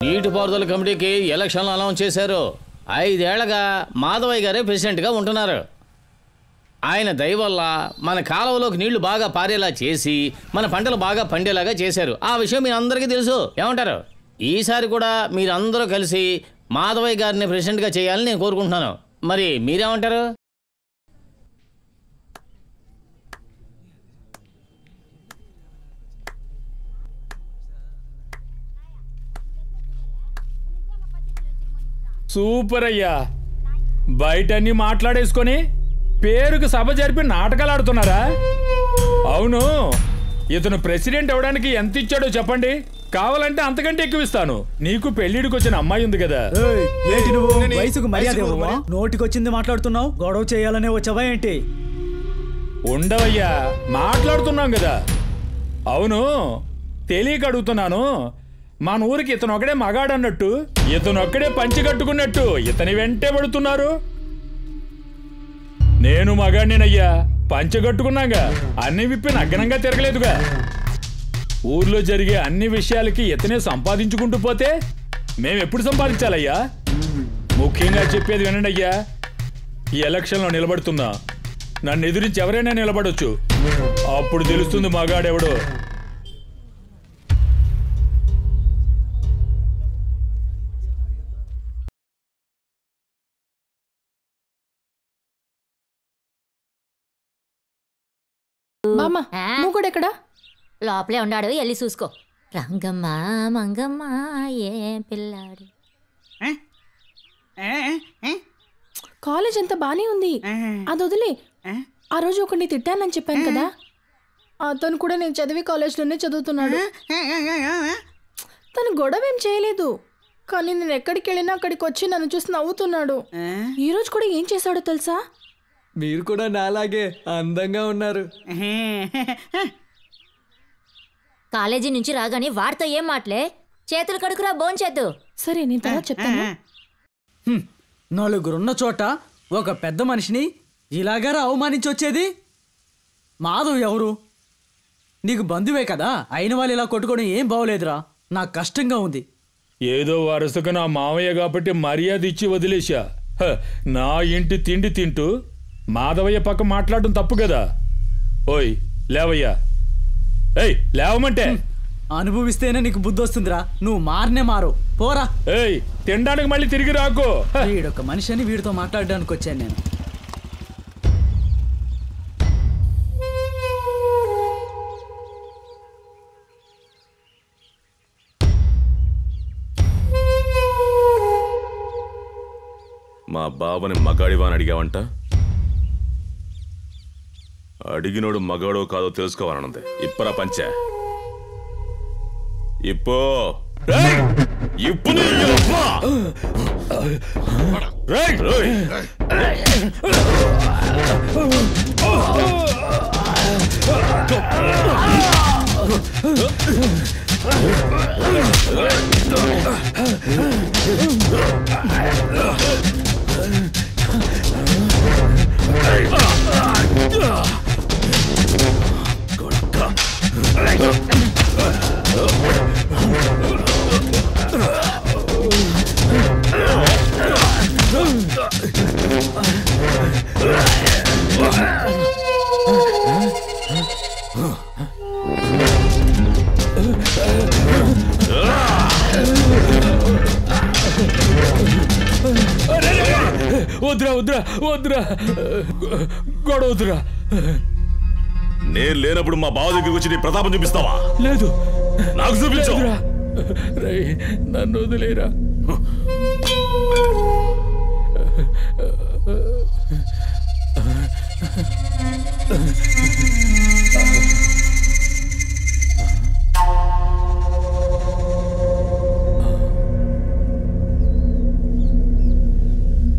నీటిపారుదల కమిటీకి ఎలక్షన్లు అనౌన్స్ చేశారు. 5 ఏళ్లగా మాధవయ్య గారే ప్రెసిడెంట్గా ఉంటున్నారు. ఆయన దయ వల్ల మన కాలువలోకి నీళ్లు బాగా పారేలా చేసి మన పంటలు బాగా పండేలాగా చేశారు. ఆ విషయం మీ అందరికీ తెలుసు. ఏమంటారు? ఈసారి కూడా మీరందరూ కలిసి మాధవయ్య గారిని ప్రెసిడెంట్గా చేయాలని నేను కోరుకుంటున్నాను. మరి మీరేమంటారు? సూపర్ అయ్యా. బయట అన్ని మాట్లాడేసుకొని పేరుకు సభ జరిపి నాటకాలు ఆడుతున్నారా? అవును, ఇతను ప్రెసిడెంట్ అవడానికి ఎంత ఇచ్చాడో చెప్పండి. కావాలంటే అంతకంటే ఎక్కువ ఇస్తాను. నీకు పెళ్లిడికి వచ్చిన అమ్మాయి ఉంది కదా. వయసుకు మర్యాద నోటికొచ్చింది మాట్లాడుతున్నావు. గొడవ చేయాలనే వచ్చావా ఏంటి? ఉండవయ్యా, మాట్లాడుతున్నాం కదా. అవును, తెలియక అడుగుతున్నాను. మన ఊరికి ఇతను ఒకడే మగాడన్నట్టు, ఇతను ఒక్కడే పంచి కట్టుకున్నట్టు ఇతని వెంటే పడుతున్నారు. నేను మగాడినేనయ్యా, పంచగట్టుకున్నాగా. అన్ని విప్పి నగ్నంగా తిరగలేదుగా. ఊర్లో జరిగే అన్ని విషయాలకి ఇతనే సంపాదించుకుంటూ పోతే మేమెప్పుడు సంపాదించాలయ్యా? ముఖ్యంగా చెప్పేది వినండి అయ్యా. ఈ ఎలక్షన్లో నిలబడుతున్నా. నన్ను ఎదురించి ఎవరైనా నిలబడొచ్చు. అప్పుడు తెలుస్తుంది మగాడెవడో. మూకుడెక్కడా? లోపలే ఉన్నాడు, వెళ్ళి చూసుకో. రంగమ్మ మంగమ్మ ఏం పిల్లాడు. కాలేజ్ అంతా బానే ఉంది, అది వదిలే. ఆ రోజు ఒకరిని తిట్టానని చెప్పాను కదా, అతను కూడా నేను చదివి కాలేజ్లోనే చదువుతున్నాడు. తను గొడవ ఏం చేయలేదు, కానీ నేను ఎక్కడికి వెళ్ళినా అక్కడికి వచ్చి నన్ను చూసి నవ్వుతున్నాడు. ఈ రోజు కూడా ఏం చేశాడో తెలుసా? మీరు కూడా నాలాగే అందంగా ఉన్నారు. కాలేజీ నుంచి రాగానే వాడితో ఏం మాటలే? చేతులు కడుకురా, భోంచేద్దు. సరే, నేను తర్వాత చెప్తాను. నలుగురున్న చోట ఒక పెద్ద మనిషిని ఇలాగారా అవమానించి వచ్చేది? మాధవ్ ఎవరు? నీకు బంధువే కదా. అయిన వాళ్ళు ఇలా కొట్టుకోవడం ఏం బాగోలేదురా. నాకు కష్టంగా ఉంది. ఏదో వరుసగా నా మామయ్య కాబట్టి మర్యాద ఇచ్చి వదిలేశా. నా ఇంటి తిండి తింటూ మాధవయ్య పక్క మాట్లాడడం తప్పు కదా. ఓయ్ లేవయ్యా. ఏయ్ లేవమంటే. అనుభవిస్తేనే నీకు బుద్ధి వస్తుందిరా. నువ్వు మారనే మారు, పోరా. ఏయ్ తినడానికి మళ్ళీ తిరిగి రాకు. వీడొక మనిషి అని వీడితో మాట్లాడడానికి వచ్చాను నేను. మా బావని మగాడివా అని అడిగావంట. అడిగినోడు మగాడో కాదో తెలుసుకోవాలన్నది. ఇప్పరా పంచా ఇప్పో. వద్దురా వద్దురా వద్దురా, గొడవ వద్దురా. నేను లేనప్పుడు మా బావ దగ్గరికి వచ్చి నీ ప్రతాపం చూపిస్తావా? లేదు, నాకు చూపించు. నన్ను వదిలేరా.